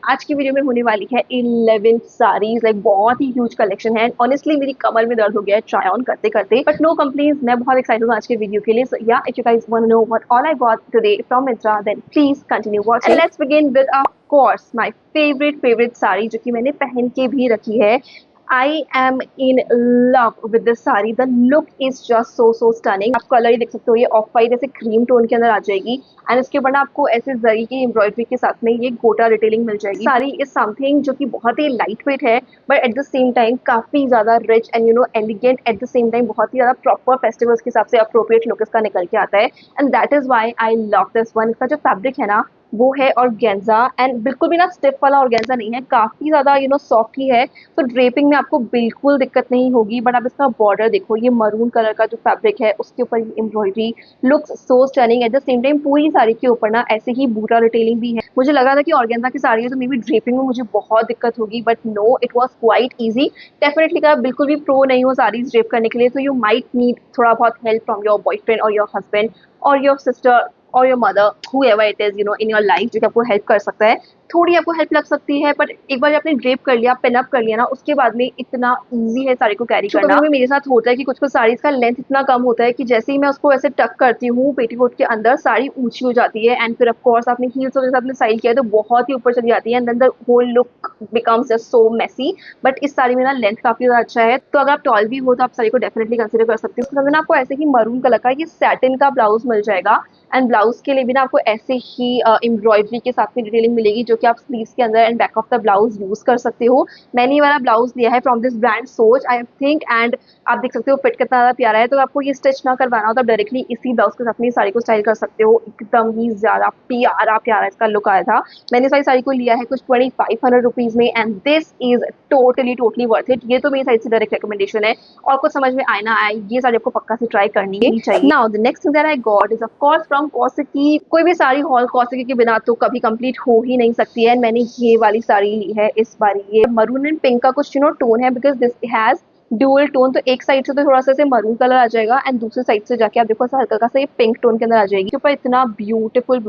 आज की वीडियो में होने वाली है 11 साड़ीज, लाइक बहुत ही ह्यूज कलेक्शन है। ऑनेस्टली मेरी कमर में दर्द हो गया है ट्राई ऑन करते करते, बट नो कंप्लेंट्स। मैं बहुत एक्साइटेड हूँ आज के वीडियो के लिए। सो या if you guys want to know what all I got today from Myntra, then please continue watching. Let's begin with of course my favourite sari, जो कि मैंने पहन के भी रखी है। I am in love with this sari. The look is just so stunning. आप colour ही देख सकते हो, ये ऑफ वाइट ऐसे क्रीम टोन के अंदर आ जाएगी एंड इसके ऊपर ना आपको ऐसे जरी की एम्ब्रॉयडरी के साथ में ये गोटा डिटेलिंग मिल जाएगी। साड़ी इज समथिंग जो कि बहुत ही लाइट वेट है, but at the same time काफी ज्यादा rich and elegant, at the same time बहुत ही ज्यादा प्रॉपर फेस्टिवल्स के हिसाब से अप्रोप्रिएट लुक इसका निकल के आता है and that is why I love this one. इसका जो फैब्रिक है ना वो है ऑर्गेन्जा एंड बिल्कुल भी ना स्टिफ वाला ऑर्गेन्जा नहीं है, काफी ज्यादा सॉफ्ट ही है। तो ड्रेपिंग में आपको बिल्कुल दिक्कत नहीं होगी। बट आप इसका बॉर्डर देखो, ये मरून कलर का जो फैब्रिक है उसके ऊपर ये embroidery looks so stunning. At the same time पूरी साड़ी के ऊपर ना ऐसे ही बूटा डिटेलिंग भी है। मुझे लगा था कि ऑर्गेन्जा की साड़ी है तो मे बी ड्रेपिंग में मुझे बहुत दिक्कत होगी, but no, it was quite easy. Definitely का बिल्कुल भी प्रो नहीं हो साड़ी ड्रेप करने के लिए, तो यू माइट नीड थोड़ा बहुत हेल्प फ्रॉम योर बॉयफ्रेंड और योर हस्बैंड और योर सिस्टर और your mother, whoever it is in your life, जो कि आपको हेल्प कर सकता है। थोड़ी आपको हेल्प लग सकती है, बट एक बार जब आपने ड्रेप कर लिया, पिन अप कर लिया ना, उसके बाद में इतना इजी है साड़ी को कैरी करना। कभी मेरे साथ होता है कि कुछ कुछ साड़ीज का लेंथ इतना कम होता है कि जैसे ही मैं उसको ऐसे टक करती हूँ पेटीकोट के अंदर, साड़ी ऊंची हो जाती है एंड फिर ऑफ कोर्स आपने हील्स वगैरह आपने स्टाइल किया है तो बहुत ही ऊपर चली जाती है and then the whole look becomes just so messy. But इस साड़ी में ना लेंथ काफी ज्यादा अच्छा है, तो अगर आप टॉल भी हो तो आप साड़ी को डेफिनेटली कंसिडर कर सकते हो। उसके साथ में आपको ऐसे ही मरून कलर का ये सैटिन का ब्लाउज मिल जाएगा एंड ब्लाउज के लिए भी ना आपको ऐसे ही एम्ब्रॉयडरी के साथ में डिटेलिंग मिलेगी, जो कि आप स्लीव्स के अंदर and back of the blouse use कर सकते हो। मैंने ये वाला ब्लाउज लिया है फ्रॉम दिस ब्रांड सोच आई थिंक, एंड आप देख सकते हो फिट कितना ज्यादा प्यारा है। तो आपको ये स्टिच ना करवाना हो तो आप डायरेक्टली इसी ब्लाउज के साथ में साड़ी को स्टाइल कर सकते हो। एकदम ही ज्यादा प्यारा इसका लुक आया था। मैंने सारी साड़ी को लिया है कुछ 2500 रुपीज में and this is totally worth it. ये तो मेरी साइड से डायरेक्ट रिकमेंडेशन है, और कुछ समझ में आए ना आए, ये साड़ी आपको पक्का से ट्राई करनी ही चाहिए। Now the next thing that I got is of course from Koskii. कोई भी साड़ी हॉल कॉस्की के बिना तो कभी कंप्लीट हो ही नहीं सकती है। मैंने ये वाली साड़ी ली है इस बार। ये मरून एंड पिंक का कुछ टोन है, because this has dual tone. तो एक साइड से तो थोड़ा सा से मरून कलर आ जाएगा एंड दूसरी साइड से जाके आप देखो हल्का सा ये पिंक टोन के अंदर आ जाएगी। ऊपर इतना ब्यूटीफुल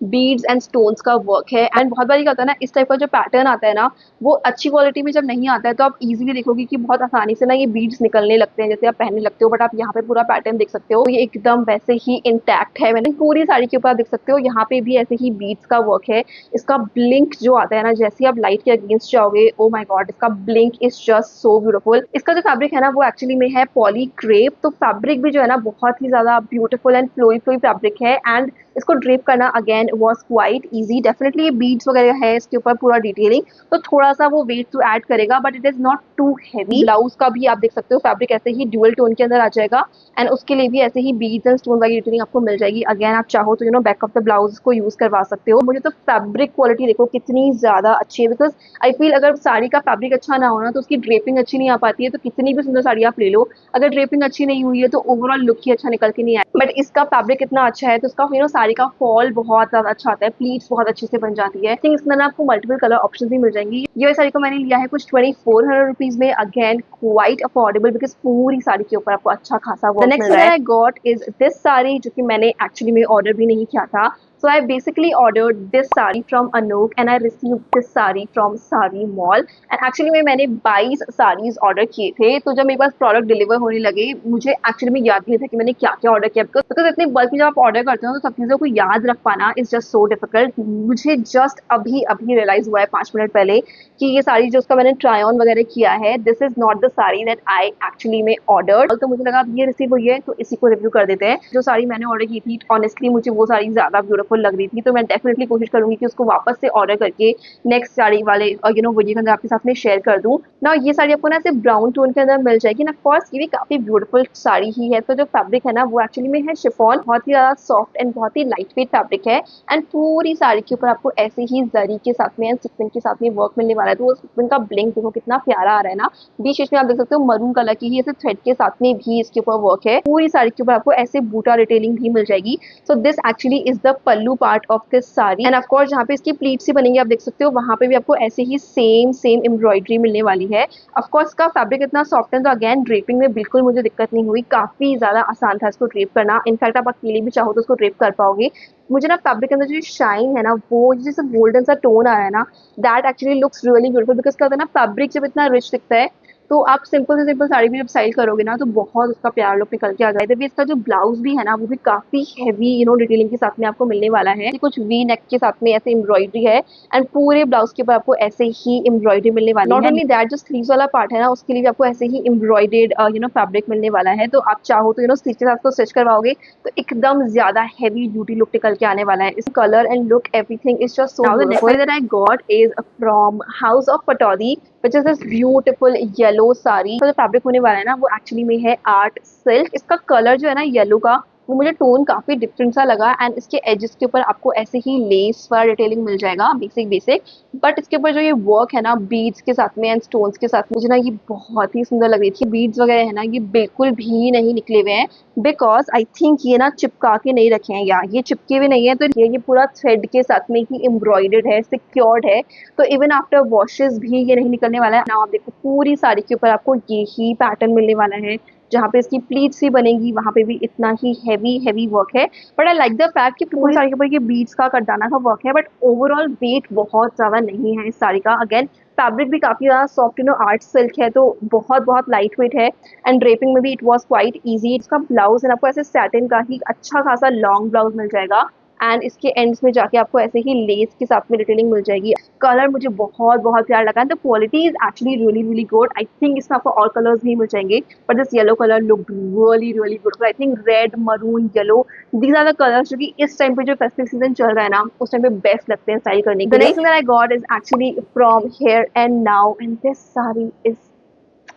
बीड्स एंड स्टोन्स का वर्क है एंड बहुत बार क्या होता है ना, इस टाइप का जो पैटर्न आता है ना वो अच्छी क्वालिटी में जब नहीं आता है तो आप इजीली देखोगे कि बहुत आसानी से ना ये बीड्स निकलने लगते हैं जैसे आप पहनने लगते हो। बट आप यहाँ पे पूरा पैटर्न देख सकते हो, ये एकदम वैसे ही इंटैक्ट है। मैंने पूरी साड़ी के ऊपर आप देख सकते हो यहाँ पे भी ऐसे ही बीड्स का वर्क है। इसका ब्लिंक जो आता है ना, जैसे आप लाइट के अगेंस्ट जाओगे, ओ माय गॉड, इसका blink is just so beautiful. इसका जो फैब्रिक है ना वो एक्चुअली में है पॉली क्रेप। तो फैब्रिक भी जो है ना बहुत ही ज्यादा ब्यूटीफुल एंड फ्लोई फैब्रिक है एंड इसको ड्रेप करना again was quite easy. Definitely beads वगैरह है इसके ऊपर पूरा डिटेलिंग, तो थोड़ा सा वो वेट टू ऐड करेगा, but it is not too heavy. Blouse का भी आप देख सकते हो फैब्रिक ऐसे ही ड्यूअल टोन के अंदर आ जाएगा एंड उसके लिए भी ऐसे ही बीड्स एंड स्टोन वाली डिटेलिंग आपको मिल जाएगी। अगेन आप चाहो तो बैक ऑफ द ब्लाउज को यूज करवा सकते हो। मुझे तो फैब्रिक क्वालिटी देखो कितनी ज्यादा अच्छी है, बिकॉज आई फील अगर साड़ी का फैब्रिक अच्छा ना होना तो उसकी ड्रेपिंग अच्छी नहीं आ पाती है। तो कितनी भी सुंदर साड़ी आप ले लो, अगर ड्रेपिंग अच्छी नहीं हुई है तो ओवरऑल लुक ही अच्छा निकल के नहीं आए। बट इसका फैब्रिक इतना अच्छा है तो इसका साड़ी का फॉल बहुत ज्यादा अच्छा आता है, प्लीट्स बहुत अच्छे से बन जाती है। थिंक इसमें ना आपको मल्टीपल कलर ऑप्शन भी मिल जाएंगी। ये साड़ी को मैंने लिया है कुछ 2400 रुपीज में, अगेन क्वाइट अफोर्डेबल, बिकॉज पूरी साड़ी के ऊपर आपको अच्छा खासा वर्क मिल रहा है। आई गॉट इज दिस साड़ी, जो कि मैंने एक्चुअली में ऑर्डर भी नहीं किया था। So I basically ordered this sari from Anook and I received this sari from Sari Mall and actually में मैंने 22 साड़ीज ऑर्डर किए थे। तो जब मेरे पास प्रोडक्ट डिलीवर होने लगे मुझे एक्चुअली में याद नहीं था कि मैंने क्या क्या ऑर्डर किया, बिकॉज इतने बल्क में जब आप ऑर्डर करते हो तो सब चीज़ों को याद रख पाना इज जस्ट सो डिफिकल्ट। मुझे जस्ट अभी रियलाइज हुआ है 5 मिनट पहले कि ये साड़ी जो उसका मैंने ट्राई ऑन वगैरह किया है, this is not the sari that I actually में ऑर्डर्ड। तो मुझे लगा अब ये रिसीव हुई है तो इसी को रिव्यू कर देते हैं। जो साड़ी मैंने ऑर्डर की थी ऑनेस्टली मुझे वो साड़ी ज्यादा ब्यूटीफुल लग रही थी, तो मैं डेफिनेटली कोशिश करूंगी कि उसको वापस से ऑर्डर करके नेक्स्ट साड़ी वाले वीडियो के अंदर आपके साथ में शेयर कर दूं ना। ये साड़ी आपको ना सिर्फ ब्राउन टोन के अंदर मिल जाएगी ना। ऑफकोर्स ये भी काफी ब्यूटीफुल साड़ी ही है। तो जो फैब्रिक है ना वो एक्चुअली में है शिफॉन, बहुत ही ज्यादा सॉफ्ट एंड बहुत ही लाइट वेट फैब्रिक है एंड पूरी साड़ी के ऊपर आपको ऐसे ही जरी के साथ में एंड सीक्वेंस के साथ में वर्क मिलने वाला है। तो वो सीक्वेंस का ब्लिंक देखो कितना प्यारा आ रहा है ना। बीच में आप देख सकते हो मरून कलर की ही ऐसे थ्रेड के साथ में भी इसके ऊपर वर्क है। पूरी साड़ी के ऊपर आपको ऐसे बूटा डिटेलिंग भी मिल जाएगी। So this actually is the pallu part of this sari end of course जहाँ पे इसकी प्लीट्स ही बनेंगे आप देख सकते हो वहाँ पे भी आपको ऐसे ही सेम सेम एम्ब्रॉयडरी मिलने वाली है। ऑफ कोर्स का फैब्रिक इतना सॉफ्ट है तो अगेन ड्रेपिंग में बिल्कुल मुझे दिक्कत नहीं हुई, काफी ज्यादा आसान था इसको ड्रेप करना। इनफैक्ट आप अकेले भी चाहो तो उसको ड्रेप कर पाओगे। मुझे ना फैब्रिक के अंदर जो शाइन है ना वो जैसे गोल्डन सा टोन आ रहा है ना, that actually looks really beautiful. Because क्या होता है ना, फैब्रिक जब इतना रिच दिखता है तो आप सिंपल से सिंपल साड़ी भी जब स्टाइल करोगे ना तो बहुत उसका प्यार लुक निकल के आ जाएगा। भी इसका जो ब्लाउज भी है ना वो भी काफी हैवी डिटेलिंग के साथ में आपको मिलने वाला है। कुछ वी नेक के साथ में ऐसे एम्ब्रॉयडरी है एंड पूरे ब्लाउज के ऊपर आपको ऐसे ही एम्ब्रॉयडरी मिलने वाली है। नॉट ओनली दैट, जो स्लीव्स वाला पार्ट है ना उसके लिए भी आपको ऐसे ही एम्ब्रॉयडेड फैब्रिक मिलने वाला है। तो आप चाहो तो स्लीव के साथ स्टिच करवाओगे तो एकदम ज्यादा हैवी ड्यूटी लुक निकल के आने वाला है। इस colour and look everything is just so beautiful that I got is from house of Pataudi which is this beautiful yellow sari. तो जो फैब्रिक होने वाला है ना वो एक्चुअली में है आर्ट सिल्क। इसका कलर जो है ना येलो का वो मुझे टोन काफी डिफरेंट सा लगा एंड इसके एजेस के ऊपर आपको ऐसे ही लेस वाला डिटेलिंग मिल जाएगा बेसिक बेसिक। बट इसके ऊपर जो ये वर्क है ना बीड्स के साथ में एंड स्टोन्स के साथ, मुझे ना ये बहुत ही सुंदर लग रही थी। बीड्स वगैरह है ना ये बिल्कुल भी नहीं निकले हुए हैं बिकॉज आई थिंक ये ना चिपका के नहीं रखे हैं, या ये चिपके हुए नहीं है तो ये पूरा थ्रेड के साथ में ही एम्ब्रॉयडर्ड है, सिक्योर्ड है। तो इवन आफ्टर वॉशेस भी ये नहीं निकलने वाला है ना। आप देखो पूरी साड़ी के ऊपर आपको ये ही पैटर्न मिलने वाला है, जहाँ पे इसकी प्लीट्स भी बनेगी वहाँ पे भी इतना ही हैवी वर्क है। But I like the fact कि पूरी साड़ी के ऊपर ये बीड्स का करदाना का वर्क है, बट ओवरऑल वेट बहुत ज्यादा नहीं है इस साड़ी का। अगेन फैब्रिक भी काफी ज्यादा सॉफ्ट आर्ट सिल्क है तो बहुत बहुत लाइट वेट है एंड ड्रेपिंग में भी इट वाज क्वाइट इजी। इसका ब्लाउज है आपको ऐसे सैटिन का ही अच्छा खासा लॉन्ग ब्लाउज मिल जाएगा एंड इसके एंड्स में जाके आपको ऐसे ही लेस के साथ में डिटेलिंग मिल जाएगी। कलर मुझे बहुत बहुत प्यार लगा, the quality is actually really good. I think इसमें आपको और कलर्स भी मिल जाएंगे but this yellow colour look really good. I think red, maroon, yellow, these are the colours जो कि इस टाइम पे जो फेस्टिव सीजन चल रहा है ना उस टाइम पे बेस्ट लगते हैं स्टाइल करने के लिए। Next thing that I got is actually from here and now and this sari is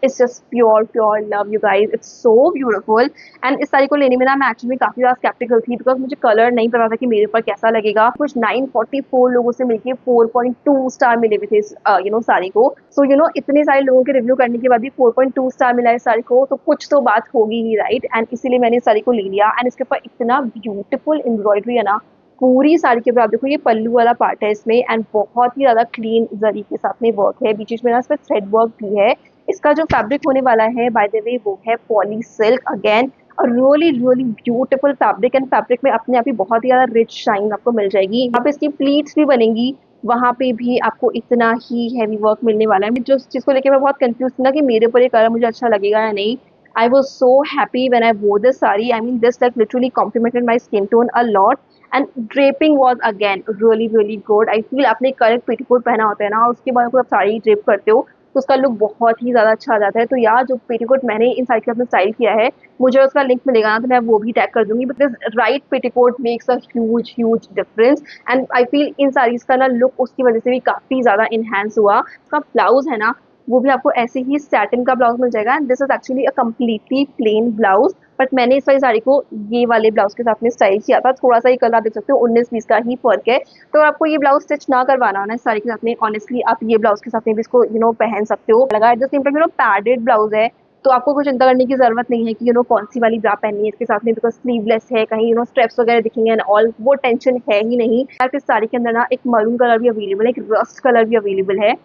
it's just pure love you guys, it's so beautiful। and इस साड़ी को लेने में ना मैं एक्चुअली काफी ज्यादा स्केप्टिकल थी बिकॉज मुझे कलर नहीं पता था कि मेरे ऊपर कैसा लगेगा। कुछ 944 लोगों से मिलके 4.2 स्टार मिले हुए थे इस साड़ी को। सो इतने सारे लोगों के रिव्यू करने के बाद भी 4.2 स्टार मिला इस साड़ी को तो कुछ तो बात होगी ही, राइट। एंड इसीलिए मैंने इस साड़ी को ले लिया एंड इसके ऊपर इतना ब्यूटीफुल एम्ब्रॉयडरी है ना पूरी साड़ी के ऊपर। आप देखो ये पल्लू वाला पार्ट है इसमें एंड बहुत ही ज्यादा क्लीन जरी के साथ में वर्क है, बीच बीच में ना इसमें थ्रेड वर्क भी है। इसका जो फैब्रिक होने वाला है बाय द वे वो है poly silk. Again really beautiful fabric and fabric में अपने आप ही बहुत ही ज्यादा रिच शाइन आपको मिल जाएगी। यहाँ पे इसकी प्लीट्स भी बनेंगी, वहां पे भी आपको इतना ही हैवी वर्क मिलने वाला है। जो चीज को लेकर मैं बहुत कंफ्यूज थी ना कि मेरे ऊपर ये कलर मुझे अच्छा लगेगा या नहीं। I was so happy when I wore this saree. I mean, this like literally complemented my skin tone a lot. And draping was again really good. I feel आपने करेक्ट पेटीकोट पहना होता है ना और उसके बाद आप साड़ी ड्रेप करते हो तो उसका लुक बहुत ही ज्यादा अच्छा आ जाता है। तो यार जो पेटीकोट मैंने इन साड़ी के साथ स्टाइल किया है मुझे उसका लिंक मिलेगा ना तो मैं वो भी टैग कर दूंगी because right petticoat makes a huge difference and I feel in saris का ना लुक उसकी वजह से भी काफी ज्यादा इनहेंस हुआ। उसका ब्लाउज है ना वो भी आपको ऐसे ही सैटिन का ब्लाउज मिल जाएगा and this is actually a completely plain blouse. But मैंने इस वाली साड़ी को ये वाले ब्लाउज के साथ में स्टाइल किया था, थोड़ा सा ही कलर आप देख सकते हो 19-20 का ही फर्क है। तो आपको ये ब्लाउज स्टिच ना करवाना हो ना इस साड़ी के साथ में, ऑनेस्टली आप ये ब्लाउज के साथ में भी इसको पहन सकते हो। लगा at the same time padded blouse है तो आपको कुछ चिंता करने की जरूरत नहीं है कि कौन सी वाली ब्रा पहननी है इसके साथ में बिकॉज स्लीवलेस है, कहीं स्ट्रेप्स वगैरह दिखेंगे एंड ऑल, वो टेंशन है ही नहीं। इस साड़ी के अंदर ना एक मरून कलर भी अवेलेबल है, एक रस्ट कलर भी अवेलेबल है।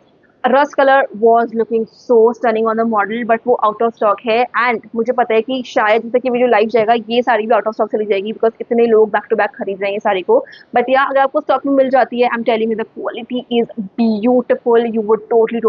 Rust colour was looking so stunning on the model but वो आउट ऑफ स्टॉक है एंड मुझे पता है कि शायद जैसे कि वीडियो लाइव जाएगा ये साड़ी भी आउट ऑफ स्टॉक चली जाएगी बिकॉज इतने लोग बैक टू बैक खरीद रहे हैं साड़ी को। बट या अगर आपको स्टॉक में मिल जाती है I am telling you the quality is beautiful, you would totally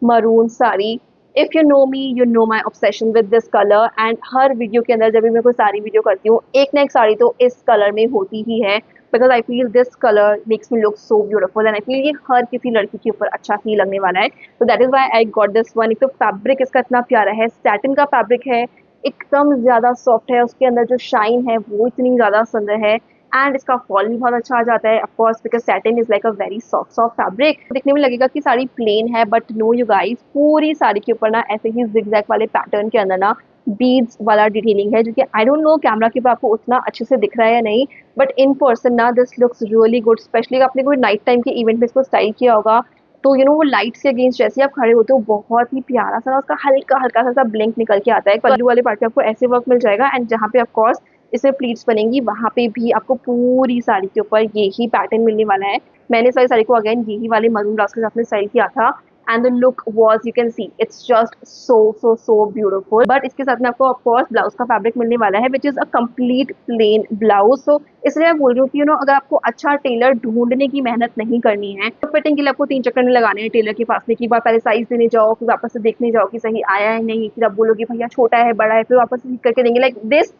maroon sari. If you know me you know my obsession with this colour and her video के अंदर जब भी मैं कोई साड़ी वीडियो करती हूँ एक ना एक साड़ी तो इस कलर में होती ही है because I feel this colour makes me look so beautiful and I feel ये हर किसी लड़की के ऊपर अच्छा ही लगने वाला है। तो that is why I got this one. एक तो फैब्रिक इसका इतना प्यारा है, सैटिन का फैब्रिक है, एकदम ज्यादा सॉफ्ट है, उसके अंदर जो शाइन है वो इतनी ज्यादा सुंदर है एंड इसका फॉल भी बहुत अच्छा आ जाता है of course because satin is like a very soft fabric. देखने में लगेगा कि साड़ी प्लेन है बट नो यू गाइस, पूरी साड़ी के ऊपर ना ऐसे ही जिगजैग वाले पैटर्न के अंदर ना बीड्स वाला डिटेलिंग है जो कि आई डोंट नो कैमरा के ऊपर आपको उतना अच्छे से दिख रहा है या नहीं बट इन पर्सन ना this looks really good. Specially आपने कोई नाइट टाइम के इवेंट में इसको स्टाइल किया होगा तो वो लाइट्स के अगेंस्ट जैसे आप खड़े होते हो बहुत ही प्यारा सा उसका हल्का हल्का सा ब्लिंक निकल के आता है। पल्लू वाले पार्ट पे आपको ऐसे वर्क मिल जाएगा एंड जहाँ पे ऑफ कोर्स इसमें प्लीट्स बनेंगी वहां पे भी आपको पूरी साड़ी के ऊपर यही पैटर्न मिलने वाला है। मैंने सारी साड़ी को अगेन यही वाले मरून ब्लाउज के साथ में स्टाइल किया था and the look was you can see it's just so beautiful. But इसके साथ में आपको ऑफ कोर्स ब्लाउज का फैब्रिक मिलने वाला है which is a complete plain blouse. So इसलिए मैं बोल रही हूँ कि अगर आपको अच्छा टेलर ढूंढने की मेहनत नहीं करनी है तो फिटिंग के लिए आपको 3 चक्कर नहीं लगाने हैं टेलर के पास में कि बार पहले साइज देने जाओ फिर वापस से देखने जाओ कि सही आया है नहीं, फिर आप बोलोगे भैया छोटा है बड़ा है फिर वापस से ठीक करके देंगे। लाइक दिस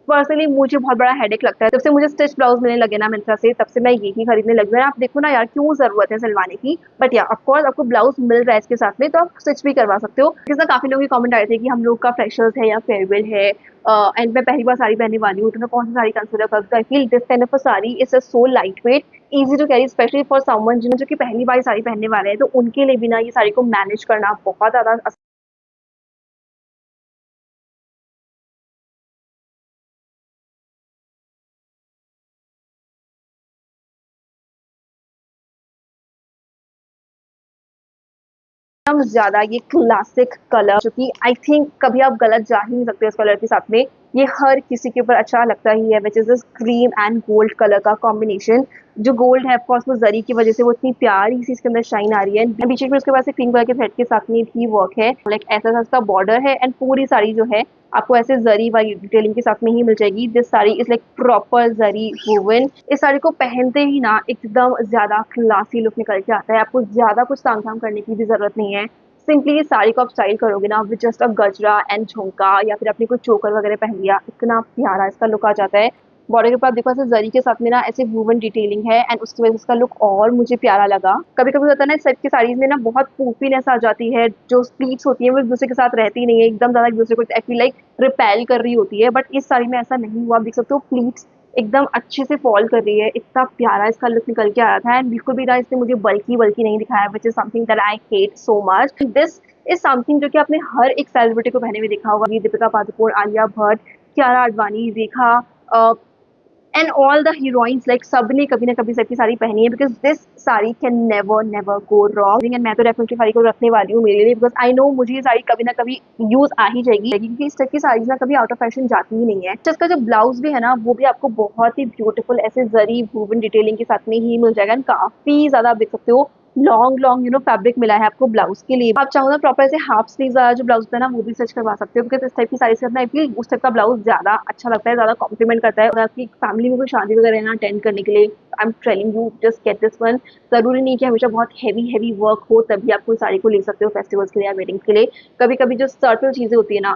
पर्सनली मुझे बहुत बड़ा हेडेक लगता है। जब से मुझे स्टिच ब्लाउज मिलने लगे ना मिंत्रा से तब से मैं यही खरीदने लगी हूँ। आप देखो ना यार क्यों जरूरत है सिलवाने की, बट या ऑफ कोर्स आपको ब्लाउज मिल रहा है इसके साथ में तो आप स्टिच भी करवा सकते हो। जैसा काफी लोगों के कमेंट आए थे कि हम लोग का फ्रेशर्स है या फेयरवेल है एंड मैं पहली बार साड़ी पहनने वाली हूँ तो मैं कौन सी साड़ी कंसिडर करूँ। I feel this kind of a sari is so light weight, easy to carry, specially for someone जो कि पहली बार साड़ी पहनने वाले हैं तो उनके लिए भी ना ये साड़ी को मैनेज करना बहुत ज्यादा एकदम ज्यादा ये क्लासिक कलर जो कि आई थिंक कभी आप गलत जा ही नहीं सकते उस कलर के साथ में। ये हर किसी के ऊपर अच्छा लगता ही है which is this cream and gold colour का कॉम्बिनेशन। जो गोल्ड है ऑफकोर्स वो जरी की वजह से वो इतनी प्यारी सी इसके अंदर शाइन आ रही है। बीच में उसके पास क्रीम कलर के थ्रेड के साथ में भी वर्क है, लाइक ऐसा सा इसका बॉर्डर है एंड पूरी साड़ी जो है आपको ऐसे जरी वाली डिटेलिंग के साथ में ही मिल जाएगी। This sari is like proper zari woven. इस साड़ी को पहनते ही ना एकदम ज्यादा क्लासी लुक निकल के आता है। आपको ज्यादा कुछ ताम झाम करने की भी जरूरत नहीं है। सिंपली साड़ी को आप स्टाइल करोगे ना विद जस्ट अ गजरा एंड झुमका या फिर आपने कोई चोकर वगैरह पहन लिया इतना प्यारा इसका लुक आ जाता है। बॉर्डर के ऊपर आप देखो ऐसे जरी के साथ में ना ऐसे वूवन डिटेलिंग है एंड उसकी वजह से इसका लुक और मुझे प्यारा लगा। कभी कभी होता है ना इस टाइप की साड़ीज में ना बहुत पूफीनेस आ जाती है, जो प्लीट्स होती है वो एक दूसरे के साथ रहती नहीं है, एकदम ज्यादा एक दूसरे को आई फील लाइक रिपेल कर रही होती है। बट इस साड़ी में ऐसा नहीं हुआ, आप देख सकते हो प्लीट्स एकदम अच्छे से फॉल कर रही है। इतना प्यारा इसका लुक निकल के आया था एंड बिल्कुल भी ना इसने मुझे बल्कि बल्कि नहीं दिखाया which is something that I hate so much. This is something जो कि आपने हर एक सेलिब्रिटी को पहने हुए देखा होगा। ये Deepika Padukone, Alia Bhatt, Kiara Advani, Rekha and all the heroines, like सबने कभी ना कभी सबकी साड़ी पहनी है because this sari can never never go wrong. And मैं तो डेफिनेटली साड़ी को रखने वाली हूँ मेरे लिए बिकॉज आई नो मुझे ये साड़ी कभी ना कभी यूज आ ही जाएगी क्योंकि इस टाइप की साड़ीज ना कभी आउट ऑफ फैशन जाती ही नहीं है। तो इसका जो ब्लाउज भी है ना वो भी आपको बहुत ही ब्यूटीफुल ऐसे जरी वूवन डिटेलिंग के साथ में ही मिल जाएगा। काफी ज्यादा आप देख सकते हो लॉन्ग लॉन्ग फैब्रिक मिला है आपको ब्लाउज के लिए। आप चाहो ना प्रॉपर ऐसे हाफ स्लीव वाला जो ब्लाउज होता है ना वो भी स्टिच करवा सकते हो बिकॉज इस टाइप की साड़ी से आई फील उस टाइप का ब्लाउज ज्यादा अच्छा लगता है, ज्यादा कॉम्प्लीमेंट करता है। और आपकी फैमिली में कोई शादी वगैरह है ना अटेंड करने के लिए I am telling you just get this one. जरूरी नहीं कि हमेशा बहुत हैवी हैवी वर्क हो तभी आप कोई साड़ी को ले सकते हो फेस्टिवल्स के लिए या वेडिंग्स के लिए। कभी कभी जो सर्टल चीजें होती है ना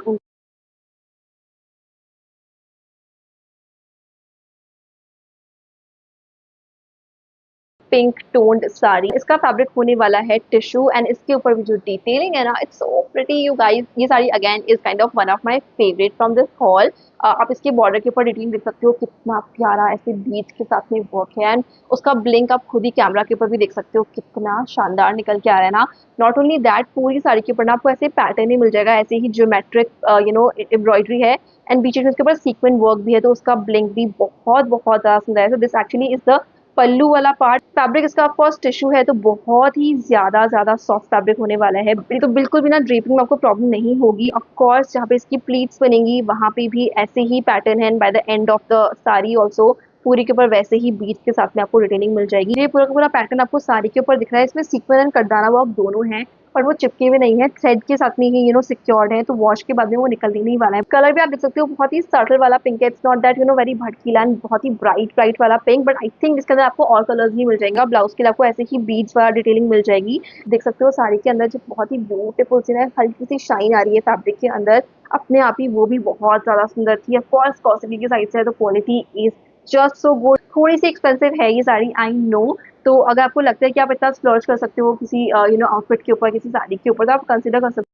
पिंक टोन्ड साड़ी, इसका फैब्रिक होने वाला है टिश्यू एंड इसके ऊपर भी जो डिटेलिंग है ना it's so pretty you guys. ये sari again is kind of one of my favourite from this haul. आप इसके बॉर्डर के ऊपर डिटेलिंग देख सकते हो कितना प्यारा ऐसे बीच के साथ में वर्क है एंड उसका ब्लिंक आप खुद ही कैमरा के ऊपर भी देख सकते हो कितना शानदार निकल के आ रहा है ना। नॉट ओनली दैट पूरी साड़ी के ऊपर ना आपको ऐसे पैटर्न ही मिल जाएगा, ऐसे ही ज्योमेट्रिक एम्ब्रॉयडरी है एंड बीच में उसके ऊपर सीक्वेंट वर्क भी है तो उसका ब्लिंक भी बहुत बहुत ज्यादा सुंदर है। दिस एक्चुअली इज द पल्लू वाला पार्ट। फैब्रिक इसका ऑफकोर्स टिश्यू है तो बहुत ही ज्यादा ज्यादा सॉफ्ट फैब्रिक होने वाला है। तो बिल्कुल भी ना ड्रेपिंग में आपको प्रॉब्लम नहीं होगी। ऑफकोर्स जहाँ पे इसकी प्लीट्स बनेंगी वहां पे भी ऐसे ही पैटर्न है। By the end of the sari also पूरी के ऊपर वैसे ही बीच के साथ में आपको रिटेनिंग मिल जाएगी। ये पूरा का पूरा पैटर्न आपको साड़ी के ऊपर दिख रहा है। इसमें सीक्वेंस एंड कटदाना वर्क दोनों है पर वो चिपके हुए नहीं है, थ्रेड के साथ में ही सिक्योर्ड है तो वॉश के बाद में वो निकलने नहीं वाला है। कलर भी आप देख सकते हो बहुत ही सटल वाला पिंक है, इट्स नॉट दैट वेरी भटकीला एंड बहुत ही ब्राइट ब्राइट वाला पिंक। बट आई थिंक इसके अंदर आपको और कलर्स भी मिल जाएंगे। ब्लाउज के लिए आपको ऐसे ही बीड्स वाला डिटेलिंग मिल जाएगी। देख सकते हो साड़ी के अंदर जो बहुत ही ब्यूटीफुल सी है हल्की सी शाइन आ रही है फैब्रिक के अंदर अपने आप ही, वो भी बहुत ज्यादा सुंदर थी। ऑफकोर्स कॉस्टली की साइड से है तो quality is just so good. थोड़ी सी एक्सपेंसिव है ये साड़ी आई नो, तो अगर आपको लगता है कि आप इतना स्प्लर्ज कर सकते हो किसी आउटफिट के ऊपर किसी साड़ी के ऊपर तो आप कंसिडर कर सकते हो।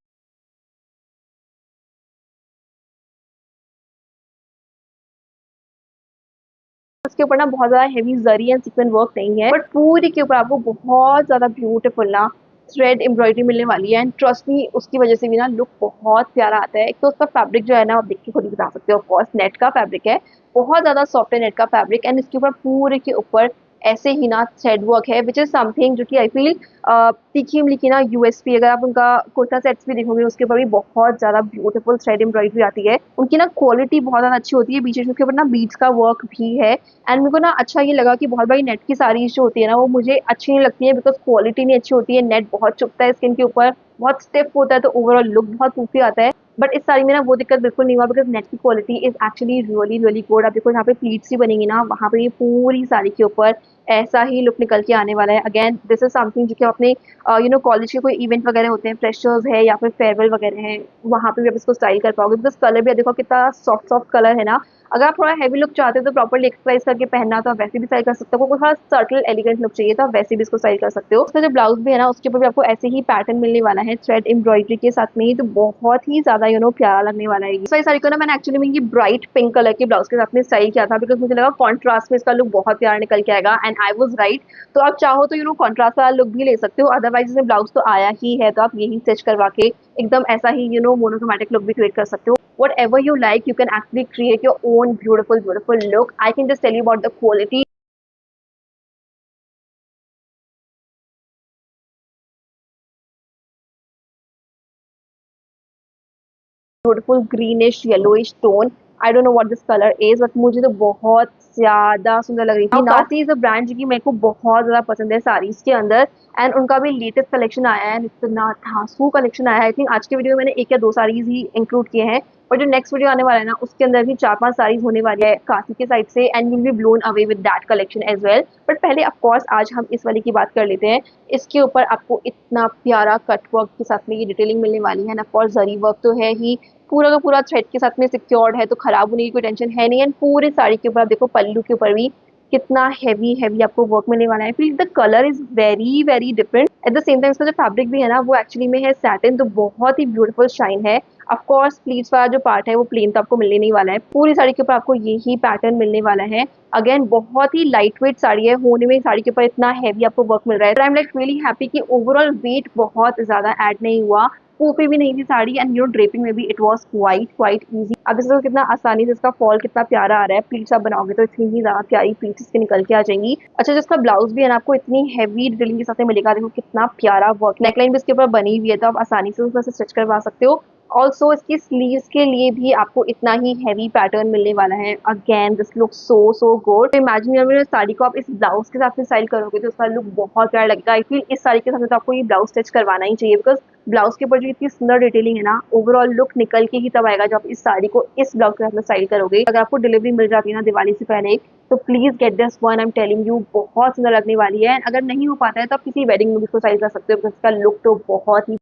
उसके ऊपर ना बहुत ज्यादा heavy zari and sequence work नहीं है बट पूरी के ऊपर आपको बहुत ज्यादा ब्यूटीफुल ना थ्रेड एम्ब्रॉयडरी मिलने वाली है एंड ट्रस्ट मी उसकी वजह से भी ना लुक बहुत प्यारा आता है। एक तो उसका फैब्रिक जो है ना आप देख के खुद ही बता सकते हो, ऑफकोर्स नेट का फैब्रिक है, बहुत ज्यादा सॉफ्ट है नेट का फैब्रिक एंड इसके ऊपर पूरे के ऊपर ऐसे ही ना थ्रेड वर्क है, विच इज समथिंग जो कि आई फील तीखी इमली की ना यूएसपी, अगर आप उनका कुर्ता सेट्स भी देखोगे उसके ऊपर भी बहुत ज्यादा ब्यूटीफुल थ्रेड एम्ब्रॉयडरी आती है। उनकी ना क्वालिटी बहुत ज्यादा अच्छी होती है, बीच बीच में उसके ऊपर ना बीड्स का वर्क भी है। एंड मेरे को ना अच्छा ये लगा कि बहुत बड़ी नेट की साड़ीज जो होती है ना वो मुझे अच्छी नहीं लगती है, बिकॉज क्वालिटी नहीं अच्छी होती है, नेट बहुत चुभता है स्किन के ऊपर, बहुत स्टिफ होता है, तो ओवरऑल लुक बहुत सूफी आता है। बट इस साड़ी में ना वो दिक्कत बिल्कुल नहीं हुआ, बिकॉज नेट की quality is actually really really good. आप देखो यहाँ पे प्लीट्स ही बनेंगी ना, वहाँ पे ये पूरी साड़ी के ऊपर ऐसा ही लुक निकल के आने वाला है। अगेन दिस इज समथिंग जो कि अपने कॉलेज के कोई इवेंट वगैरह होते हैं, फ्रेशर्स है या फिर फेयरवेल वगैरह है, वहाँ पे भी आप इसको स्टाइल कर पाओगे, बिकॉज कलर भी देखो कितना सॉफ्ट सॉफ्ट कलर है ना। अगर आप थोड़ा हैवी लुक चाहते हो तो प्रॉपर्ली एक्सरसाइज करके पहनना, तो आप वैसे भी स्टाइल कर सकते हो। थोड़ा सर्टल एलिगेंट लुक चाहिए तो आप वैसे भी इसको स्टाइल कर सकते हो। उसका जो ब्लाउज भी है ना उसके ऊपर भी आपको ऐसे ही पैटर्न मिलने वाला है थ्रेड एम्ब्रॉयडरी के साथ में ही, तो बहुत ही ज्यादा प्यारा लगने वाला है। इस वाली साड़ी को ना मैंने एक्चुअली में ये ब्राइट पिंक कलर के ब्लाउज के साथ में स्टाइल किया था, बिकॉज मुझे लगा कॉन्ट्रास्ट में इसका लुक बहुत प्यारा निकल के आएगा, एंड आई वाज राइट। तो आप चाहो तो कॉन्ट्रास्ट वाला लुक भी ले सकते हो, अदरवाइज इसमें ब्लाउज तो आया ही है, तो आप यही स्टिच करवा के एकदम ऐसा ही मोनोक्रोमैटिक लुक भी क्रिएट कर सकते हो। Whatever you like, you can actually create your own beautiful look. I can just tell you about the quality. Beautiful greenish yellowish tone, I don't know what this colour is, but मुझे तो बहुत ज्यादा सुंदर लग रही थी। नासी is a brand जो कि मेरे को बहुत ज्यादा पसंद है साड़ीज के अंदर, एंड उनका भी लेटेस्ट कलेक्शन आया है, इतना धांसू कलेक्शन आया है। आई थिंक आज के वीडियो में मैंने एक या दो साड़ीज ही इंक्लूड किए हैं, और जो नेक्स्ट वीडियो आने वाला है ना उसके अंदर भी चार पांच साड़ीज होने वाली है काशी के साइड से, and will be blown away with that collection as well. But पहले ऑफ कोर्स आज हम इस वाले की बात कर लेते हैं। इसके ऊपर आपको इतना प्यारा कट वर्क के साथ में ये डिटेलिंग मिलने वाली है, ऑफ कोर्स जरी वर्क तो है ही, पूरा का पूरा थ्रेड के साथ में सिक्योर्ड है, तो खराब होने की कोई टेंशन है नहीं। एंड पूरे साड़ी के ऊपर आप देखो पल्लू के ऊपर भी कितना हैवी हैवी आपको वर्क मिलने वाला है। फिर the colour is very very different, at the same time इसका जो फैब्रिक भी है ना वो एक्चुअली में है सैटिन, तो बहुत ही ब्यूटीफुल शाइन है। ऑफ कोर्स प्लीट्स वाला जो पार्ट है वो प्लेन तो आपको मिलने नहीं वाला है, पूरी साड़ी के ऊपर आपको यही पैटर्न मिलने वाला है। अगेन बहुत ही लाइट वेट साड़ी है, होने में साड़ी के ऊपर इतना हैवी आपको वर्क मिल रहा है, I am like really happy कि ओवरऑल वेट बहुत ज्यादा ऐड नहीं हुआ, फूफी भी नहीं थी साड़ी, एंड ड्रेपिंग में भी it was quite quite easy. अब इसको कितना आसानी से इसका फॉल कितना प्यारा आ रहा है, प्लीट्स आप बनाओगे तो इतनी ही ज्यादा प्यारी प्लीट्स इसके निकल के आ जाएंगी। अच्छा जिसका ब्लाउज भी है ना आपको इतनी हैवी डिटेलिंग के साथ में मिलेगा, देखो कितना प्यारा वर्क, नेकलाइन भी इसके ऊपर बनी हुई है, तो आप आसानी से उसमें से स्टिच करवा सकते हो। ऑल्सो इसकी स्लीव्स के लिए भी आपको इतना ही हैवी पैटर्न मिलने वाला है। Again this look so good. Imagine अगर साड़ी को आप इस ब्लाउज के साथ में स्टाइल करोगे तो उसका लुक बहुत प्यारा लगेगा। आई फील इस साड़ी के साथ में तो आपको ये ब्लाउज स्टिच करवाना ही चाहिए, बिकॉज ब्लाउज के ऊपर जो इतनी सुंदर डिटेलिंग है ना, ओवरऑल लुक निकल के ही तब आएगा जब आप इस साड़ी को इस ब्लाउज के साथ में स्टाइल करोगे। अगर आपको डिलीवरी मिल जाती है ना दिवाली से पहले, तो please get this one, I am telling you बहुत सुंदर लगने वाली है। अगर नहीं हो पाता है तो आप किसी वेडिंग में भी इसको स्टाइल कर सकते हो, बिकॉज इसका लुक तो बहुत ही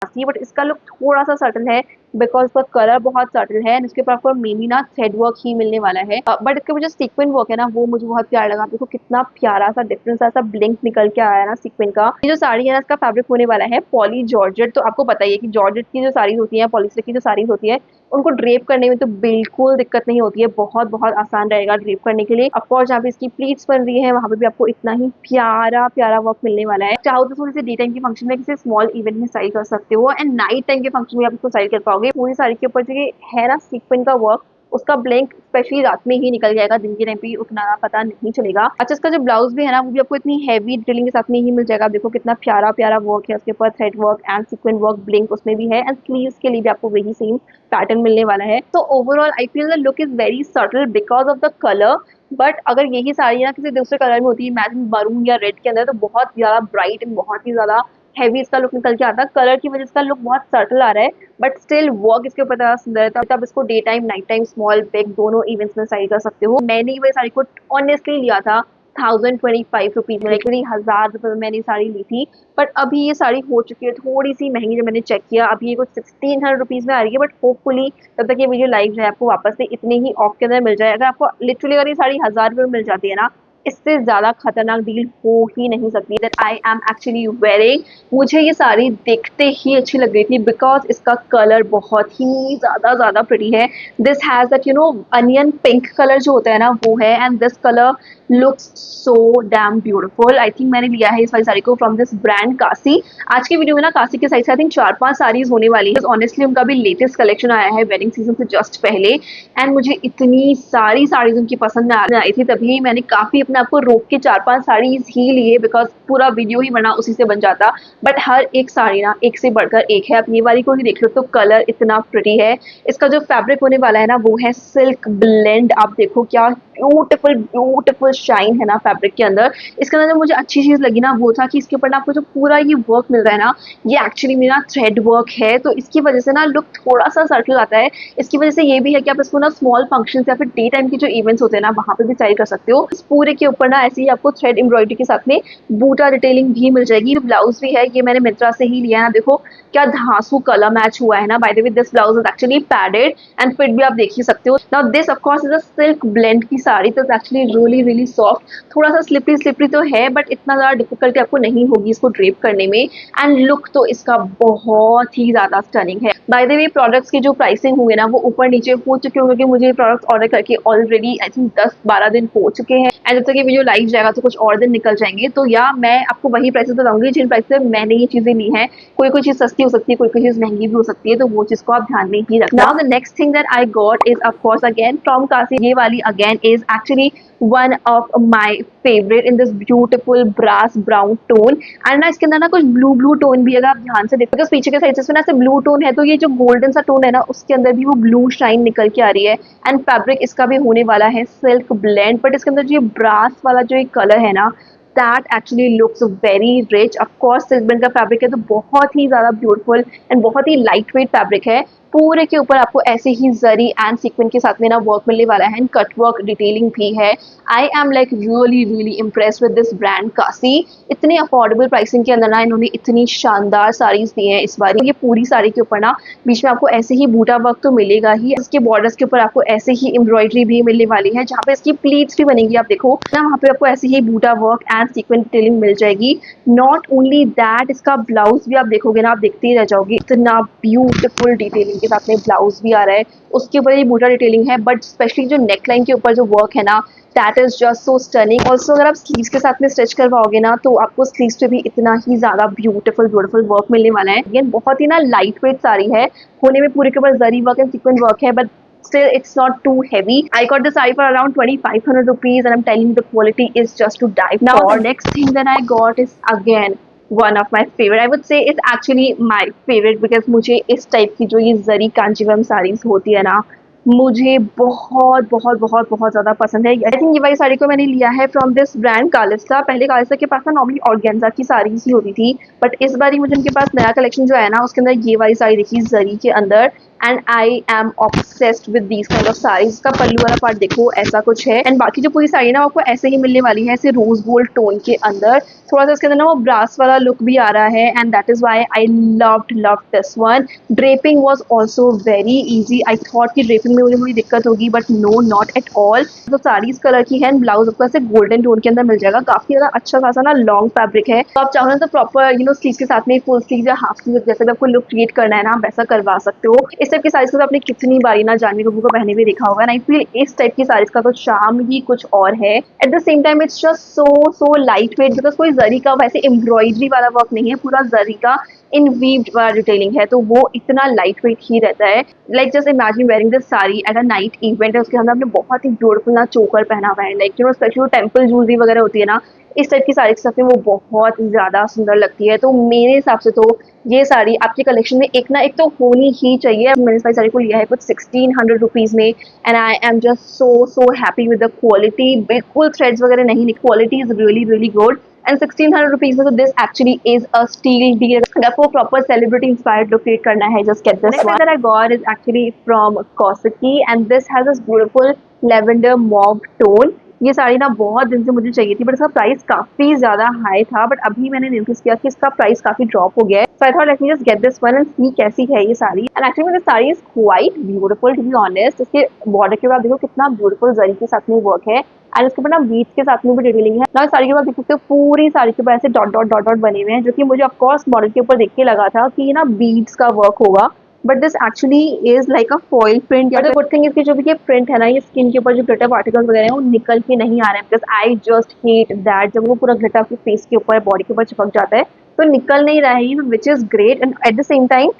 सी, बट इसका लुक थोड़ा सा सटल है, बिकॉज इसका कलर बहुत सटल है, एंड इसके ऊपर आपको मेनली ना थ्रेड वर्क ही मिलने वाला है। बट इसके जो सीक्वेंट वर्क है ना वो मुझे बहुत प्यारा लगा। देखो कितना प्यारा सा डिफरेंस सा ब्लिंक निकल के आया है ना सीक्वेंट का। ये जो साड़ी है ना इसका फैब्रिक होने वाला है पॉली जॉर्जेट, तो आपको पता ही है कि जॉर्जेट की जो साड़ी होती है, पॉलिस्टर की जो साड़ी होती है, उनको ड्रेप करने में तो बिल्कुल दिक्कत नहीं होती है, बहुत बहुत आसान रहेगा ड्रेप करने के लिए। ऑफकोर्स जहाँ पे इसकी प्लीट्स बन रही है वहाँ पे भी आपको इतना ही प्यारा प्यारा वर्क मिलने वाला है। चाहो तो थोड़ी सी डे टाइम के फंक्शन में किसी स्मॉल इवेंट में स्टाइल कर सकते हो, एंड नाइट टाइम के फंक्शन में आप इसको स्टाइल कर पाओगे। पूरी साड़ी के ऊपर जो ये है ना सीक्वेंट का वर्क, उसका ब्लैंक स्पेशली रात में ही निकल जाएगा, दिन के टाइम पे उतना पता नहीं चलेगा। अच्छा इसका जो ब्लाउज भी है ना वो भी आपको इतनी हैवी डिटेलिंग के साथ में ही मिल जाएगा। देखो कितना प्यारा प्यारा वर्क है उसके ऊपर, thread work and sequin work blink उसमें भी है, एंड स्लीव्स के लिए भी आपको वही सेम पैटर्न मिलने वाला है। तो overall I feel the look is very subtle because of the colour. But अगर यही साड़ी ना किसी दूसरे कलर में होती है, इमेजिन मरून या रेड के अंदर, तो बहुत ज्यादा ब्राइट एंड बहुत ही ज्यादा हैवी इसका लुक निकल के आता है। कलर की वजह से इसका लुक बहुत सटल आ रहा है, बट स्टिल वर्क इसके ऊपर ज्यादा सुंदर है, तो आप इसको day time night time small big दोनों इवेंट्स में स्टाइल कर सकते हो। मैंने वही साड़ी को ऑनेस्टली लिया था 1025 रुपीज में, लाइक 1000 रुपये में मैंने साड़ी ली थी। बट अभी ये साड़ी हो चुकी है थोड़ी सी महंगी, जब मैंने चेक किया अभी ये कुछ 1600 रुपीज में आ रही है। बट होपफुली तब तक ये वीडियो लाइव जाए आपको वापस से इतने ही ऑफ के अंदर मिल जाए। अगर आपको लिटरली अगर ये साड़ी 1000 रुपये में मिल जाती है ना, इससे ज़्यादा खतरनाक डील हो ही नहीं सकती that I am actually wearing. मुझे ये साड़ी देखते ही अच्छी लग रही थी बिकॉज इसका कलर बहुत ही ज़्यादा प्रिटी है। This has that onion pink colour जो होता है ना वो है, and this colour looks so damn beautiful. I think मैंने लिया है इस वाली साड़ी को फ्रॉम दिस ब्रांड कासी। आज की वीडियो में ना कासी के साइड से आई थिंक 4-5 साड़ीज होने वाली है। ऑनेस्टली उनका भी लेटेस्ट कलेक्शन आया है वेडिंग सीजन से जस्ट पहले, एंड मुझे इतनी सारी साड़ीज उनकी पसंद में आई थी, तभी मैंने काफी अपने आप को रोक के 4-5 साड़ीज ही लिए बिकॉज पूरा वीडियो ही बना उसी से बन जाता। बट हर एक साड़ी ना एक से बढ़कर एक है। अपनी वाली को ही देख लो तो कलर इतना प्रिटी है। इसका जो फैब्रिक होने वाला है ना वो है सिल्क ब्लेंड। आप देखो क्या ब्यूटीफुल शाइन है ना फैब्रिक के अंदर। इसके अंदर जो मुझे अच्छी चीज लगी ना वो था कि इसके ऊपर ना आपको जो पूरा ये वर्क मिल रहा है ना ये एक्चुअली मेरा थ्रेड वर्क है, तो इसकी वजह से ना लुक थोड़ा सा सर्कल आता है। इसकी वजह से ये भी है कि आप इसको ना स्मॉल फंक्शंस या फिर डे टाइम के जो इवेंट्स होते हैं ना वहां पे भी स्टाइल कर सकते हो। इस पूरे के ऊपर ना ऐसे ही आपको थ्रेड एम्ब्रॉयडरी के साथ में बूटा डिटेलिंग भी मिल जाएगी। ब्लाउज भी है, ये मैंने मिंत्रा से ही लिया है ना, देखो क्या धांसू कलर मैच हुआ है ना। By the way this blouse is actually padded and fit भी आप देख ही सकते हो। Now this of course is a silk blend की साड़ी, तो एक्चुअली रियली सॉफ्ट। थोड़ा सा स्लिपरी तो है बट इतना ज्यादा डिफिकल्टी आपको नहीं होगी इसको ड्रेप करने में। एंड लुक तो इसका बहुत ही ज्यादा स्टनिंग है। बाय द वे प्रोडक्ट्स की जो प्राइसिंग होंगे ना वो ऊपर नीचे हो चुके होंगे क्योंकि मुझे ये प्रोडक्ट्स ऑर्डर करके ऑलरेडी आई थिंक 10-12 दिन हो चुके हैं, एंड जब तक ये वीडियो लाइव जाएगा तो कुछ और दिन निकल जाएंगे। तो या मैं आपको वही प्राइसेस बताऊंगी जिन प्राइस पे मैंने ये चीजें ली हैं। कोई चीज सस्ती हो सकती है, कोई चीज महंगी भी हो सकती है, तो वो चीज को आप ध्यान में ही रखना। Now the next thing that I got is of course again from Kashi. ये वाली again is actually one of my favourite in this beautiful brass brown tone. And ना इसके अंदर ना कुछ ब्लू टोन भी अगर आप ध्यान से देखो, पीछे के साइड से ना ऐसे ब्लू टोन है, तो ये जो गोल्डन सा टोन है ना उसके अंदर भी वो ब्लू शाइन निकल के आ रही है। एंड फैब्रिक इसका भी होने वाला है सिल्क ब्लेंड, बट इसके अंदर जो ये ब्रास वाला जो एक कलर है ना that actually looks very rich. Of course silk blend का फैब्रिक है तो बहुत ही ज्यादा ब्यूटीफुल एंड बहुत ही लाइट वेट फैब्रिक है। पूरे के ऊपर आपको ऐसे ही जरी एंड सीक्वेंस के साथ में ना वर्क मिलने वाला है एंड कट वर्क डिटेलिंग भी है। I am like really impressed with this brand कासी। इतने अफोर्डेबल प्राइसिंग के अंदर ना इन्होंने इतनी शानदार साड़ीज दी हैं इस बार। ये पूरी साड़ी के ऊपर ना बीच में आपको ऐसे ही बूटा वर्क तो मिलेगा ही, इसके बॉर्डर्स के ऊपर आपको ऐसे ही एम्ब्रॉयडरी भी मिलने वाली है जहाँ पे इसकी प्लीट्स भी बनेगी। आप देखो ना वहाँ पे आपको ऐसे ही बूटा वर्क एंड सीक्वेंस डिटेलिंग मिल जाएगी। नॉट ओनली दैट, इसका ब्लाउज भी आप देखोगे ना आप देखते ही रह जाओगे, इतना ब्यूटीफुल डिटेलिंग के साथ में ब्लाउज भी आ रहा है। उसके ऊपर ये बूटा डिटेलिंग है बट स्पेशली जो नेकलाइन के ऊपर जो वर्क है ना that is just so stunning. Also अगर आप स्लीव्स के साथ में स्टिच करवाओगे ना तो आपको स्लीव्स पे भी इतना ही ज्यादा ब्यूटीफुल वर्क मिलने वाला है। अगेन बहुत ही ना लाइट वेट साड़ी है, होने में पूरे के ऊपर जरी वर्क एंड सीक्वेंस वर्क है but still it's not too heavy. I got this saree for around 2500 rupees and I'm telling you the quality is just to die for. Now the next thing that I got is again one of my favorite. I would say it's actually my favorite because मुझे इस type की जो ये जरी कांजीवरम साड़ीज होती है ना मुझे बहुत ज्यादा पसंद है। आई थिंक ये वाली साड़ी को मैंने लिया है फ्रॉम दिस ब्रांड कालिस्ता। पहले कालिस्ता के पास ना नॉर्मली ऑर्गेन्जा की साड़ीज ही होती थी बट इस बार मुझे उनके पास नया कलेक्शन जो है ना उसके अंदर ये वाली साड़ी देखी जरी के अंदर, and I am obsessed with these kind of saris. का पल्लू वाला पार्ट देखो ऐसा कुछ है एंड बाकी जो पूरी साड़ी ना आपको ऐसे ही मिलने वाली है, ऐसे रोज गोल्ड टोन के अंदर। थोड़ा सा इसके अंदर ना वो ब्रास वाला लुक भी आ रहा है and that is why I loved this one. Draping was also very easy. I thought कि ड्रेपिंग में मुझे थोड़ी दिक्कत होगी but no not at all. तो साड़ी इस कलर की है एंड ब्लाउज आपको ऐसे गोल्डन टोन के अंदर मिल जाएगा। काफी ज्यादा अच्छा खासा ना लॉन्ग फैब्रिक है, तो आप चाहो ना तो प्रॉपर स्लीव के साथ में फुल स्लीव या हाफ स्लीव जैसे भी आपको लुक क्रिएट करना है ना वैसा करवा सकते हो। इस टाइप की साड़ीज को आपने कितनी बारी ना जानवी कपूर को पहने भी देखा होगा, एंड आई फील इस टाइप की साड़ीज का तो चार्म ही कुछ और है। At the same time it's just so light wait because कोई जरी का वैसे एम्ब्रॉयडरी वाला वर्क नहीं है, पूरा जरी का इन वीव्ड वाला डिटेलिंग है, तो वो इतना लाइट वेट ही रहता है। Like just imagine wearing this sari at a night event है, उसके अंदर आपने बहुत ही ब्यूटीफुल ना चोकर पहना हुआ है, लाइक स्पेशली टेम्पल ज्वेलरी वगैरह होती है ना इस टाइप की साड़ी के साथ में वो बहुत ज्यादा सुंदर लगती है। तो मेरे हिसाब से तो ये साड़ी आपके कलेक्शन में एक ना एक तो होनी ही चाहिए। मैंने इस साड़ी को लिया है कुछ 1600 रुपीज में and I am just so happy with the quality. बिल्कुल थ्रेड्स वगैरह नहीं, quality is really good and 1600 rupees में तो this actually is a steal deal. अगर आपको proper celebrity inspired look create करना है just get this one that I got is actually from Koskii and this has this beautiful lavender mauve tone। ये साड़ी ना बहुत दिन से मुझे चाहिए थी, बट इसका प्राइस काफी ज्यादा हाई था, बट अभी मैंने नोटिस किया कि इसका प्राइस काफी ड्रॉप हो गया है। So I thought let me just get this one and see कैसी है ये sari. And actually this sari is quite beautiful to be honest. इसके बॉर्डर के बाद देखो कितना ब्यूटीफुल जरी के साथ में वर्क है, एंड इसके ऊपर ना बीट्स के साथ में भी डिटेलिंग है ना। साड़ी के बाद देख सकते हो पूरी साड़ी के ऊपर ऐसे डॉट डॉट डॉट डॉट बने हुए हैं, जो कि मुझे ऑफकोर्स मॉडल के ऊपर देख के लगा था कि ये ना बीट्स का वर्क होगा, but this actually is like a foil print. But the good thing इसकी जो भी ये प्रिंट है ना, ये स्किन के ऊपर जो ग्लिटर पार्टिकल्स वगैरह हैं वो निकल के नहीं आ रहे हैं, because I just hate that जब वो पूरा ग्लिटर आपके फेस के ऊपर बॉडी के ऊपर चिपक जाता है तो निकल नहीं रहा है, which is great. And at the same time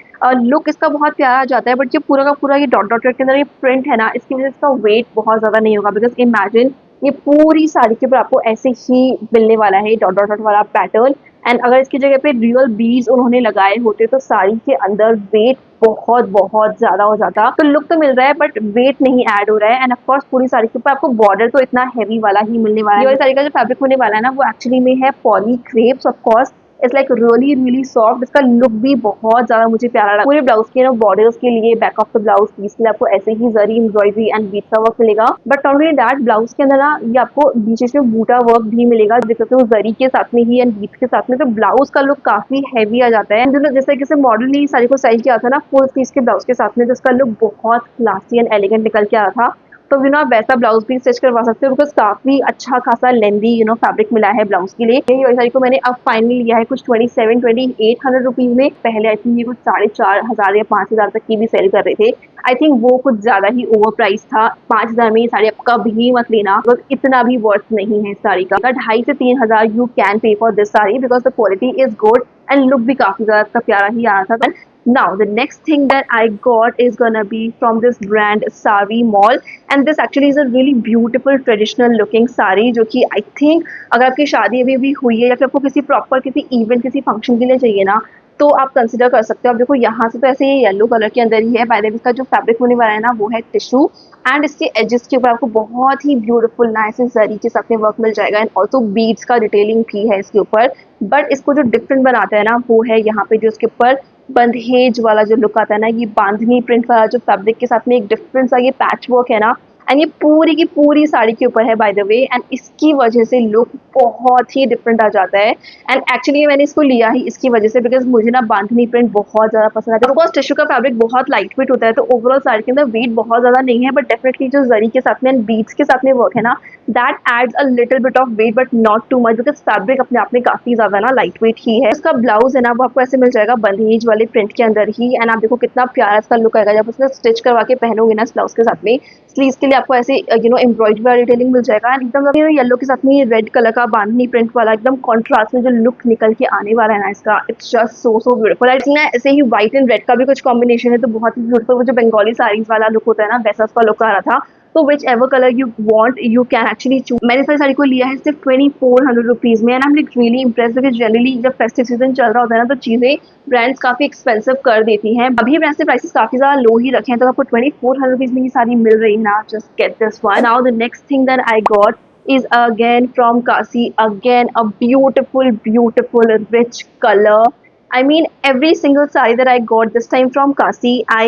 look इसका बहुत प्यारा आ जाता है, बट ये पूरा का पूरा ये डॉट डॉट के अंदर ये प्रिंट है ना, इसकी वजह से इसका वेट बहुत ज्यादा नहीं होगा, बिकॉज इमेजिन ये पूरी साड़ी के ऊपर आपको ऐसे ही मिलने वाला है डॉट डॉट डॉट वाला पैटर्न। एंड अगर इसकी जगह पे रियल बीड्स उन्होंने लगाए होते तो साड़ी के अंदर वेट बहुत बहुत ज्यादा हो जाता। तो लुक तो मिल रहा है बट वेट नहीं ऐड हो रहा है। एंड ऑफकोर्स पूरी साड़ी के ऊपर आपको बॉर्डर तो इतना हैवी वाला ही मिलने वाला है। ये साड़ी का जो फैब्रिक होने वाला है ना, वो एक्चुअली में है poly crepes. Of course it's like really really soft. इसका लुक भी बहुत ज्यादा मुझे प्यारा लगा। पूरे ब्लाउज के बॉर्डर्स के लिए back of the blouse piece के लिए आपको ऐसे ही जरी एम्ब्रॉयडरी एंड बीट का वर्क मिलेगा, but not only that, blouse के अंदर ना ये आपको बीच में बूटा वर्क भी मिलेगा, देख सकते हो जरी के साथ में ही एंड बीट के साथ में। तो ब्लाउज का लुक काफी हैवी आ जाता है। जैसे तरीके से मॉडल ने साड़ी को स्टाइल किया था ना फुल पीस के ब्लाउज के साथ में, तो इसका लुक बहुत क्लासी एंड एलिगेंट निकल के आ रहा था। तो आप वैसा ब्लाउज भी स्टिच करवा सकते हो, बिकॉज काफी अच्छा खासा लेंदी फैब्रिक मिला है ब्लाउज के लिए। ये साड़ी को मैंने अब फाइनली लिया है कुछ 27-2800 रुपीज में। पहले आई थिंक ये कुछ 4500 या 5000 तक की भी सेल कर रहे थे। आई थिंक वो कुछ ज्यादा ही ओवर प्राइस था। 5000 में ये साड़ी आप कभी मत लेना, बिकॉज इतना भी वर्थ नहीं है इस साड़ी का। 2500 से 3000 you can pay for this sari, because the quality is good and look भी काफी ज्यादा प्यारा ही आ रहा था। Now the next thing that I got is gonna be from this brand Sari Mall, and this actually is a really beautiful traditional looking sari, जो कि I think अगर आपकी शादी अभी भी हुई है या फिर आपको किसी प्रॉपर किसी इवेंट किसी फंक्शन के लिए चाहिए ना, तो आप कंसिडर कर सकते हो। आप देखो यहाँ से तो ऐसे ये येलो कलर के अंदर ही है। बाय द वे इसका जो फैब्रिक होने वाला है ना वो है टिश्यू, एंड इसके एजेस के ऊपर आपको बहुत ही ब्यूटीफुल नाइस जरी के साथ में वर्क मिल जाएगा, एंड ऑल्सो बीड्स का डिटेलिंग भी है इसके ऊपर। बट इसको जो डिफरेंट बनाता है ना वो है यहाँ पे जो इसके ऊपर बंधेज वाला जो लुक आता है ना, ये बांधनी प्रिंट वाला जो फैब्रिक के साथ में एक डिफरेंट सा ये पैच वर्क है ना, एंड ये पूरी की पूरी साड़ी के ऊपर है बाय द वे, एंड इसकी वजह से लुक बहुत ही डिफरेंट आ जाता है। एंड एक्चुअली मैंने इसको लिया ही इसकी वजह से, बिकॉज मुझे ना बांधनी प्रिंट बहुत ज्यादा पसंद आता है। बिकॉज टिश्यू का फैब्रिक बहुत लाइट वेट होता है, तो ओवरऑल साड़ी के अंदर वेट बहुत ज्यादा नहीं है, बट डेफिनेटली जो जरी के साथ में एंड बीट्स के साथ में वर्क है ना, that adds a little bit of weight but not too much, because fabric अपने आप में काफी ज्यादा ना लाइट वेट ही है। उसका ब्लाउज है ना वो आपको ऐसे मिल जाएगा बंधेज वाले प्रिंट के अंदर ही, एंड आप देखो कितना प्यारा इसका लुक आएगा जब उसने स्टिच करवा के पहनोगे ना इस ब्लाउज के साथ में। स्लीव्स के लिए आपको ऐसे एम्ब्रॉयडरी वाला डिटेलिंग मिल जाएगा, एंड एकदम येलो के साथ में रेड कलर का बांधनी प्रिंट वाला एकदम कॉन्ट्रास्ट में जो लुक निकल के आने वाला है ना इसका, it's just so so beautiful. I think ऐसे ही व्हाइट एंड रेड का भी कुछ कॉम्बिनेशन है तो बहुत ही ब्यूटीफुल, वो जो बंगाली साड़ीज वाला लुक होता है ना वैसा उसका लुक आ रहा था। तो which ever colour you want you can actually choose. मैंने सारी साड़ी को लिया है सिर्फ 2400 रुपीज में, and I am like really impressed, because generally जब फेस्टिव सीजन चल रहा होता है ना तो चीजें ब्रांड्स काफी एक्सपेंसिव कर देती हैं। अभी ब्रांड्स ने प्राइसेस काफी ज्यादा लो ही रखे हैं, तो आपको 2400 रुपीज में ये साड़ी मिल रही है ना, just get this one. Now the next thing that I got is again from Kasi, again a beautiful rich color. I mean every single saree that I got this time from Kasi, I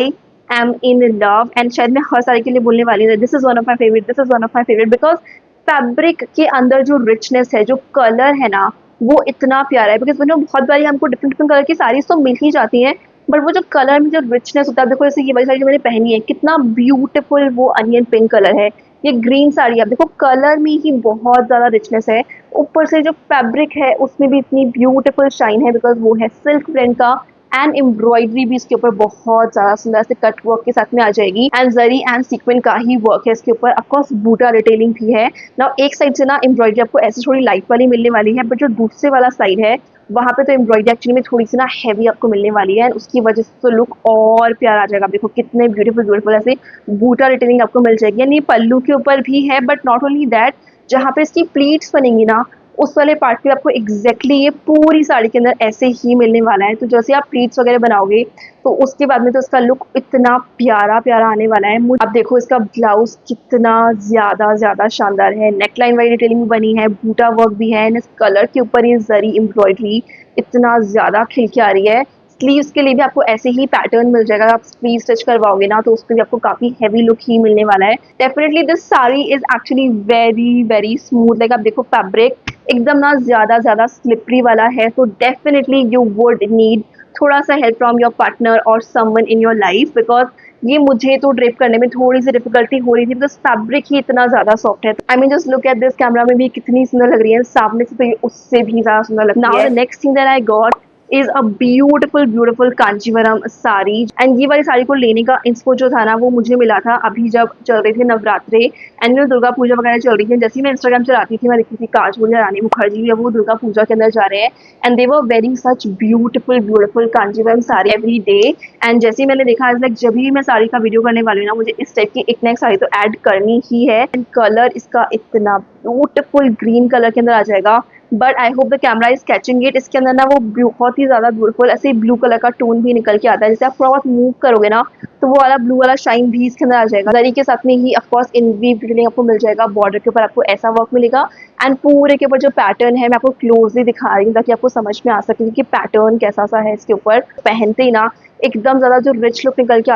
am in love, and शायद मैं हर साड़ी के लिए बोलने वाली हूँ this is one of my favorite because fabric के अंदर जो रिचनेस है, जो कलर है ना वो इतना प्यारा है। बिकॉज बहुत बारी हमको डिफरेंट डिफरेंट कलर की साड़ीज तो मिल ही जाती हैं, बट वो जो कलर में जो रिचनेस होता है, देखो जैसे ये वाली साड़ी जो मैंने पहनी है कितना ब्यूटीफुल वो अनियन पिंक कलर है। ये ग्रीन साड़ी आप देखो कलर में ही बहुत ज्यादा रिचनेस है, ऊपर से जो फैब्रिक है उसमें भी इतनी ब्यूटीफुल शाइन है, बिकॉज वो है सिल्क प्रिंट का, एंड एम्ब्रॉयडरी भी इसके ऊपर बहुत ज्यादा सुंदर से कट वर्क के साथ में आ जाएगी, एंड जरी एंड सीक्वेंट का ही वर्क है इसके ऊपर। ऑफकोर्स बूटा डिटेलिंग भी है ना। एक साइड से ना एम्ब्रॉयडरी आपको ऐसी थोड़ी लाइट वाली मिलने वाली है, बट जो दूसरे वाला साइड है वहाँ पे तो एम्ब्रॉयडरी एक्चुअली में थोड़ी सी ना हैवी आपको मिलने वाली है, उसकी वजह से तो लुक और प्यारा आ जाएगा। देखो कितने ब्यूटीफुल ऐसे बूटा डिटेलिंग आपको मिल जाएगी, यानी पल्लू के ऊपर भी है, बट नॉट ओनली दैट, जहाँ पे इसकी प्लीट्स बनेंगी ना उस वाले पार्ट पे आपको एग्जैक्टली ये पूरी साड़ी के अंदर ऐसे ही मिलने वाला है। तो जैसे आप प्लीट्स वगैरह बनाओगे तो उसके बाद में तो इसका लुक इतना प्यारा आने वाला है। अब देखो इसका ब्लाउज कितना ज्यादा शानदार है, नेकलाइन वाली डिटेलिंग बनी है, बूटा वर्क भी है, इस कलर के ऊपर ये जरी एम्ब्रॉयडरी इतना ज्यादा खिल के आ रही है। स्लीव्स के लिए भी आपको ऐसे ही पैटर्न मिल जाएगा। आप स्लीव स्टिच करवाओगे ना तो उसमें भी आपको काफी हैवी लुक ही मिलने वाला है। Definitely this sari is actually very very smooth. Like आप देखो फैब्रिक एकदम ना ज्यादा स्लिपरी वाला है। तो डेफिनेटली यू वुड नीड थोड़ा सा हेल्प फ्रॉम योर पार्टनर और someone in your life, because ये मुझे तो ड्रिप करने में थोड़ी सी डिफिकल्टी हो रही थी बिकॉज फैब्रिक ही इतना ज्यादा सॉफ्ट है। I mean just look at this, camera में भी कितनी सुंदर लग रही है, सामने से तो ये उससे भी ज्यादा सुंदर लगती है। Now the next thing that I got is a beautiful Kanjeevaram sari. And ये वाली साड़ी को लेने का इंस्पो जो था ना वो मुझे मिला था अभी जब चल रहे थे नवरात्रे एंड दुर्गा पूजा वगैरह चल रही थी। जैसे ही मैं इंस्टाग्राम चलाती थी मैं देखती थी काजोल या रानी मुखर्जी अब वो दुर्गा पूजा के अंदर जा रहे हैं and they were wearing such beautiful Kanjeevaram sari every day. And जैसे ही मैंने देखा लाइक जब भी मैं साड़ी का वीडियो करने वाली हूँ ना मुझे इस टाइप की एक ना एक साड़ी तो ऐड करनी ही है। एंड कलर इसका इतना ब्यूटिफुल ग्रीन कलर के अंदर आ जाएगा, but I hope the camera is catching it. इसके अंदर ना वो बहुत ही ज्यादा ब्यूटीफुल ऐसे ब्लू कलर का टोन भी निकल के आता है। जैसे आप थोड़ा बहुत मूव करोगे ना तो वो वाला ब्लू वाला शाइन भी इसके अंदर आ जाएगा। जरी के साथ में ही ऑफकोर्स इन वीव डिटेलिंग आपको मिल जाएगा, बॉर्डर के ऊपर आपको ऐसा वर्क मिलेगा एंड पूरे के ऊपर जो पैटर्न है मैं आपको क्लोजली दिखा रही हूँ ताकि आपको समझ में आ सके कि पैटर्न कैसा सा है। इसके ऊपर पहनते ही ना एकदम ज्यादा जो रिच लुक निकल के